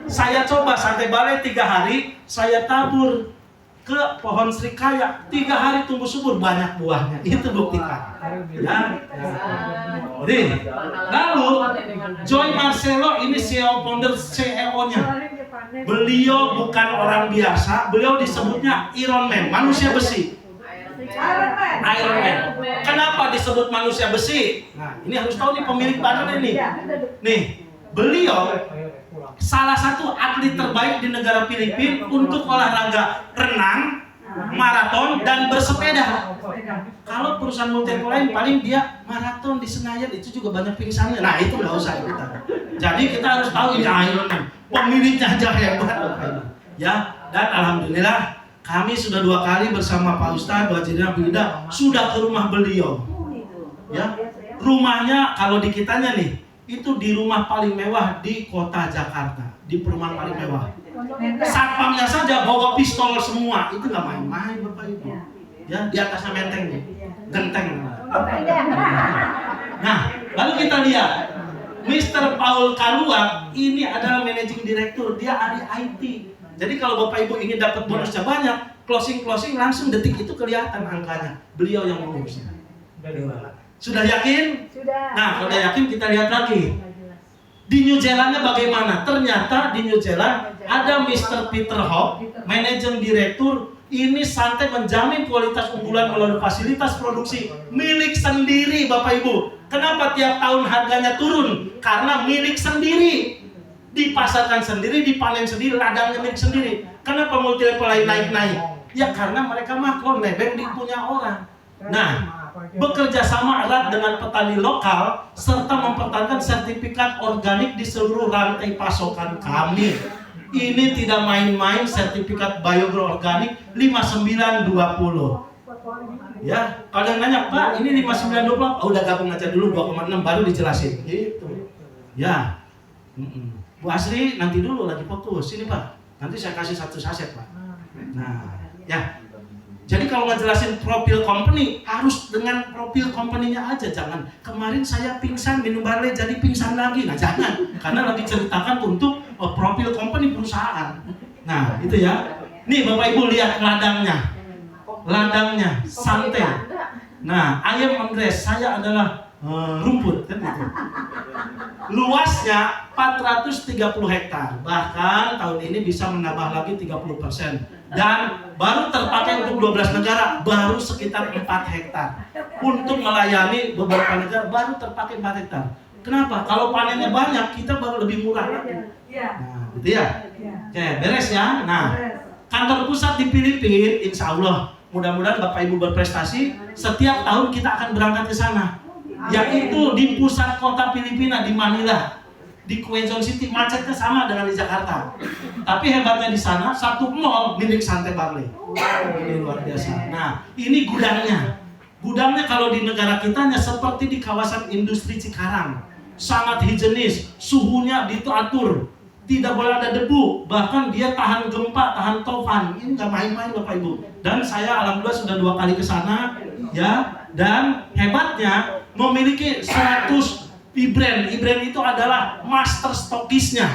Saya coba santai balai 3 hari, saya tabur ke pohon serikaya, 3 hari tumbuh subur, banyak buahnya. Itu buktikan. Ya. Jadi, lalu Joy Marcelo ini CEO founder CEO-nya. Beliau bukan orang biasa, beliau disebutnya Iron Man, manusia besi. Iron Man. Kenapa disebut manusia besi? Nah, ini harus tahu nih pemilik badan ini. Nih, beliau salah satu atlet terbaik di negara Filipina untuk olahraga renang, maraton, dan bersepeda. Kalau perusahaan multinasional lain paling dia maraton di Senayan itu juga banyak pingsannya. Nah, itu nggak usah kita. Jadi kita harus tahu ini Iron Man, pemiliknya aja hebat. Ya, dan alhamdulillah kami sudah 2 kali bersama Pak Ustadz, Pak Jenderal Bida sudah ke rumah beliau. Ya, rumahnya kalau di kitanya nih, itu di rumah paling mewah di kota Jakarta, di perumahan paling mewah. Satpamnya saja bawa pistol semua, itu nggak main-main Bapak Ibu. Ya, di atasnya menteng nih, genteng. Nah, lalu kita lihat, Mr. Paul Kalua ini adalah managing director, dia ahli IT. Jadi kalau Bapak Ibu ingin dapat bonusnya banyak, closing langsung detik itu kelihatan angkanya. Beliau yang mengurusnya. Sudah yakin? Sudah. Nah, kalau udah yakin kita lihat lagi. Di New Zealandnya bagaimana? Ternyata di New Zealand ada Mr. Peter Hope, managing direktur. Ini santai menjamin kualitas unggulan melalui fasilitas produksi milik sendiri, Bapak Ibu. Kenapa tiap tahun harganya turun? Karena milik sendiri. Dipasarkan sendiri, dipanen sendiri, ladangnya milik sendiri. Kenapa multi level lain naik-naik? Ya karena mereka maklum nebeng di punya orang. Nah, bekerja sama erat dengan petani lokal serta mempertahankan sertifikat organik di seluruh rantai pasokan kami. Ini tidak main-main, sertifikat Biogro organik 5920. Ya, kalau yang nanya, Pak, ini 5920, oh, udah gabung aja dulu 2,6 baru dijelasin. Gitu. Ya. Bu Asri nanti dulu lagi fokus. Sini Pak, nanti saya kasih 1 saset Pak. Nah, ya. Jadi kalau ngejelasin profil company, harus dengan profil company-nya aja. Jangan, kemarin saya pingsan minum barley jadi pingsan lagi. Nah jangan, karena lagi ceritakan untuk profil company perusahaan. Nah itu ya. Nih Bapak Ibu lihat ladangnya. Ladangnya, santai. Nah, ayam Andres, saya adalah rumput kan gitu. Luasnya 430 hektar. Bahkan tahun ini bisa menambah lagi 30%. Dan baru terpakai untuk 12 negara, baru sekitar 4 hektar. Untuk melayani beberapa negara baru terpakai 4 hektar. Kenapa? Kalau panennya banyak, kita baru lebih murah lagi. Nah, gitu ya. Oke, beres ya. Nah, kantor pusat di Filipina, insya Allah mudah-mudahan Bapak Ibu berprestasi. Setiap tahun kita akan berangkat ke sana. Yaitu di pusat kota Filipina, di Manila, di Quezon City. Macetnya sama dengan di Jakarta, tapi hebatnya di sana satu mall milik Santai Barley. Ini luar biasa. Nah, ini gudangnya. Gudangnya kalau di negara kitanya seperti di kawasan industri Cikarang, sangat higienis, suhunya diatur, tidak boleh ada debu, bahkan dia tahan gempa, tahan tofan. Ini nggak main-main Bapak Ibu. Dan saya alhamdulillah sudah 2 kali ke sana, ya. Dan hebatnya memiliki 100 e-brand. E-brand itu adalah master stokisnya.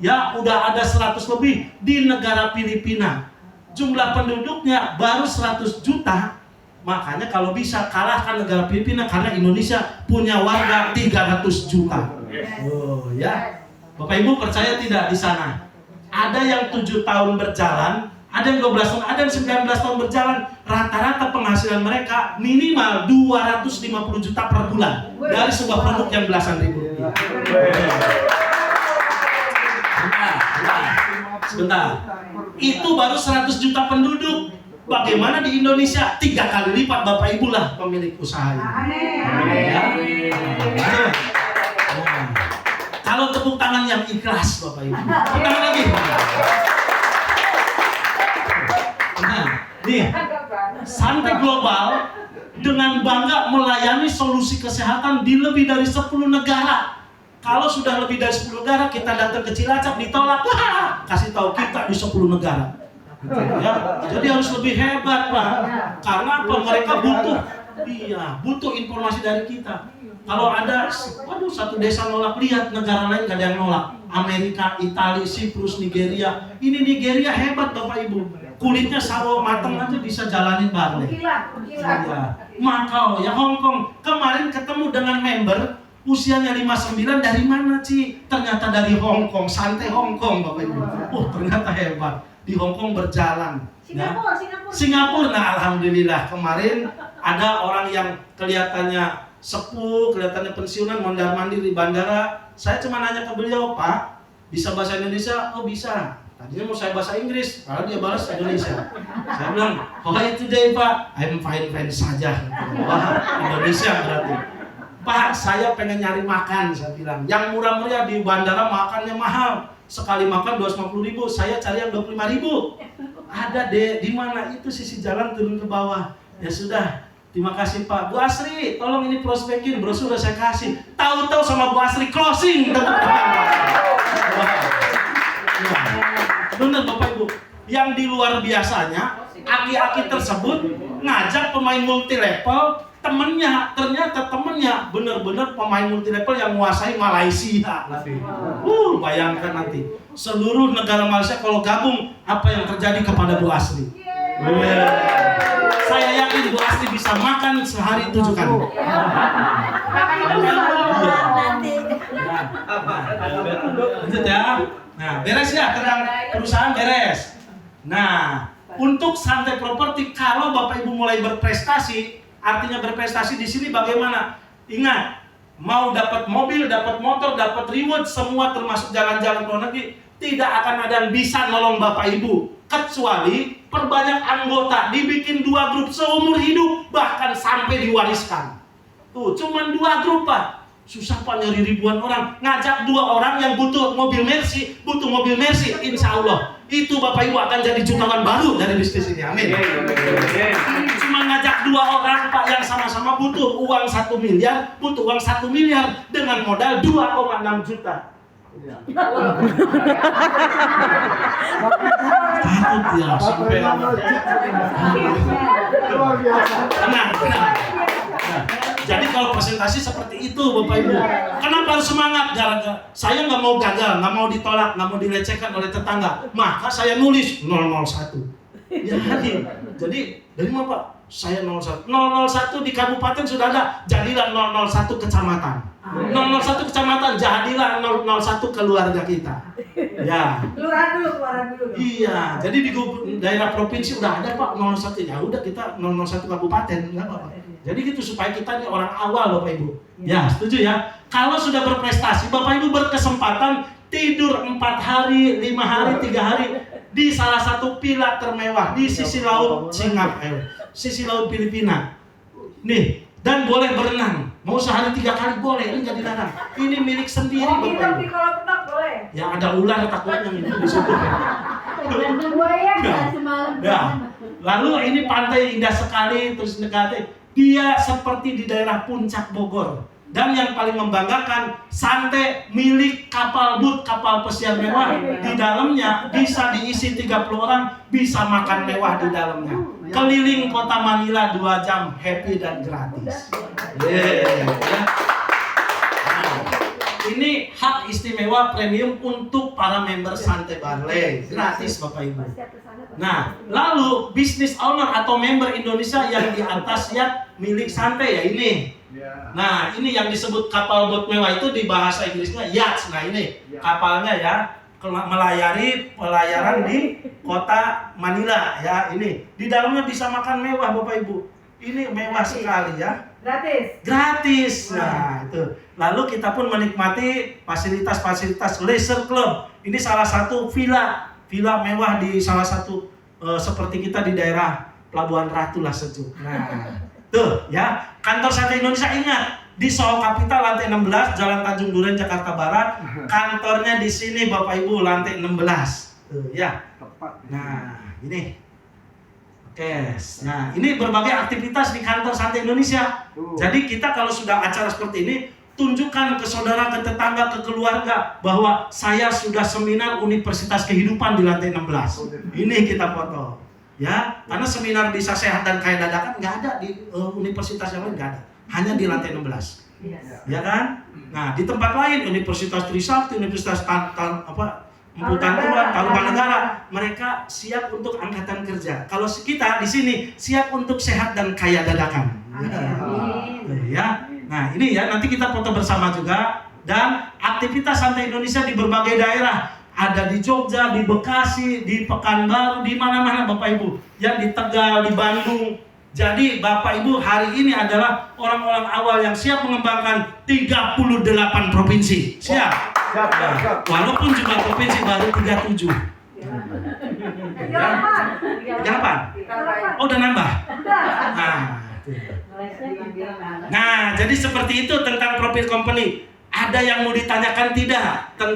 Ya, udah ada 100 lebih di negara Filipina. Jumlah penduduknya baru 100 juta. Makanya kalau bisa kalahkan negara Filipina karena Indonesia punya warga 300 juta. Oh, ya. Bapak Ibu percaya tidak di sana? Ada yang 7 tahun berjalan, ada yang 12 tahun, ada yang 19 tahun berjalan. Rata-rata penghasilan mereka minimal 250 juta per bulan dari sebuah produk yang belasan ribu rupiah. Sebentar. Itu baru 100 juta penduduk. Bagaimana di Indonesia? 3 kali lipat Bapak Ibu lah pemilik usaha ini. Ya. Nah, kalau tepuk tangan yang ikhlas Bapak Ibu. Tepuk tangan lagi. Nah, nih, Santai Global dengan bangga melayani solusi kesehatan di lebih dari 10 negara. Kalau sudah lebih dari 10 negara, kita datang ke Cilacap ditolak, wah, kasih tahu kita di 10 negara. Ya, jadi harus lebih hebat Pak. Karena apa? Mereka butuh informasi dari kita. Kalau ada, waduh, satu desa nolak, lihat negara lain gak ada yang nolak. Amerika, Italia, Siprus, Nigeria. Ini Nigeria hebat Bapak Ibu. Kulitnya sawo mateng aja bisa jalanin barley. Ya. Makau, ya Hong Kong. Kemarin ketemu dengan member usianya 59, dari mana Ci? Ternyata dari Hong Kong, santai Hong Kong Bapak Ibu. Ternyata hebat. Di Hong Kong berjalan. Singapura. Nah, alhamdulillah kemarin ada orang yang kelihatannya sepuh, kelihatannya pensiunan, mondar-mandir di bandara. Saya cuma nanya ke beliau, Pak, bisa bahasa Indonesia? Oh bisa. Tadinya mau saya bahasa Inggris, kalau dia balas Indonesia. Saya bilang, how are you today Pak? I'm fine saja. Wah, Indonesia berarti. Pak, saya pengen nyari makan, saya bilang. Yang murah-meriah di bandara makannya mahal. Sekali makan 250.000, saya cari yang 25.000. Ada deh, di mana? Itu sisi jalan turun ke bawah. Ya sudah. Terima kasih Pak. Bu Asri, tolong ini prospekin, brosur udah saya kasih. Tahu-tahu sama Bu Asri closing. Bener Bapak Ibu. Yang di luar biasanya, aki-aki tersebut ngajak pemain multi level, ternyata temennya bener-bener pemain multi level yang menguasai Malaysia. Bayangkan nanti seluruh negara Malaysia kalau gabung, apa yang terjadi kepada Bu Asri. Saya yakin Bu Asri bisa makan sehari 7 kali. Lanjut ya. Nah, beres ya tentang perusahaan beres. Nah, untuk Santai Properti, kalau Bapak Ibu mulai berprestasi, artinya berprestasi di sini bagaimana? Ingat, mau dapat mobil, dapat motor, dapat reward, semua termasuk jalan-jalan ke luar negeri, tidak akan ada yang bisa nolong Bapak Ibu. Kecuali perbanyak anggota, dibikin 2 grup seumur hidup, bahkan sampai diwariskan. Tuh, cuman 2 grup Pak. Susah Pak nyari ribuan orang. Ngajak 2 orang yang butuh mobil Mercy, insya Allah itu Bapak Ibu akan jadi jutawan baru dari bisnis ini. Amin. Cuma ngajak 2 orang Pak yang sama-sama butuh uang 1 miliar, butuh uang 1 miliar dengan modal 2,6 juta. Takut ya sampai tenang. Jadi kalau presentasi seperti itu Bapak Ibu, kenapa harus semangat? Saya nggak mau gagal, nggak mau ditolak, nggak mau dilecehkan oleh tetangga, maka saya nulis 001. Ya hadir. Jadi dari mana Pak? Saya 01. 001 di kabupaten sudah ada, jadilah 001 kecamatan. 001 kecamatan, jadilah 001 keluarga kita. Ya. Keluaran dulu. Iya, jadi di daerah provinsi udah ada Pak 01. Ya udah kita 001 kabupaten, enggak apa-apa. Jadi gitu supaya kita ini orang awal Bapak Ibu. Ya, setuju ya? Kalau sudah berprestasi, Bapak Ibu berkesempatan tidur 4 hari, 5 hari, 3 hari di salah satu villa termewah di sisi laut Singapura, sisi laut Filipina. Nih, dan boleh berenang. Mau sehari 3 kali boleh, ini nggak dilarang. Ini milik sendiri Bapak Ibu. Di kolam renang boleh. Yang ada ular takutnya itu di situ. Ya. Lalu ini pantai indah sekali, terus dekati. Dia seperti di daerah puncak Bogor. Dan yang paling membanggakan, Santai milik kapal boot, kapal pesiar mewah. Di dalamnya bisa diisi 30 orang, bisa makan mewah di dalamnya. Keliling kota Manila 2 jam, happy dan gratis. Ini hak istimewa premium untuk para member Santai Barley, gratis Bapak Ibu. Nah, lalu business owner atau member Indonesia yang di atas yacht milik Santai ya ini. Nah, ini yang disebut kapal boat mewah itu di bahasa Inggrisnya yacht. Nah, ini kapalnya ya, melayari pelayaran di kota Manila ya. Ini di dalamnya bisa makan mewah Bapak Ibu. Ini mewah sekali ya. Gratis. Nah, itu. Lalu kita pun menikmati fasilitas-fasilitas leisure club. Ini salah satu villa mewah di salah satu seperti kita di daerah Pelabuhan Ratu lah sejuk. Nah, tuh ya, kantor Santai Indonesia ingat di Soho Capital lantai 16 Jalan Tanjung Duren Jakarta Barat. Kantornya di sini Bapak Ibu lantai 16. Tuh ya. Nah, ini. Oke. Nah, ini berbagai aktivitas di kantor Santai Indonesia. Jadi kita kalau sudah acara seperti ini, tunjukkan ke saudara, ke tetangga, ke keluarga bahwa saya sudah seminar Universitas Kehidupan di lantai 16. Ini kita foto. Ya, karena seminar bisa sehat dan kaya dadakan nggak ada di universitas yang lain, nggak ada. Hanya di lantai 16. Ya kan? Nah, di tempat lain Universitas Trisakti, Universitas Tarumanegara, mereka siap untuk angkatan kerja. Kalau kita di sini siap untuk sehat dan kaya dadakan. Ya. Nah, ini ya nanti kita foto bersama juga. Dan aktivitas Santai Indonesia di berbagai daerah, ada di Jogja, di Bekasi, di Pekanbaru, di mana-mana Bapak Ibu, yang di Tegal, di Bandung. Jadi Bapak Ibu hari ini adalah orang-orang awal yang siap mengembangkan 38 provinsi. Siap? Nah, walaupun jumlah provinsi baru 37. 38? Oh, udah nambah? Nah, jadi seperti itu tentang profit company. Ada yang mau ditanyakan tidak?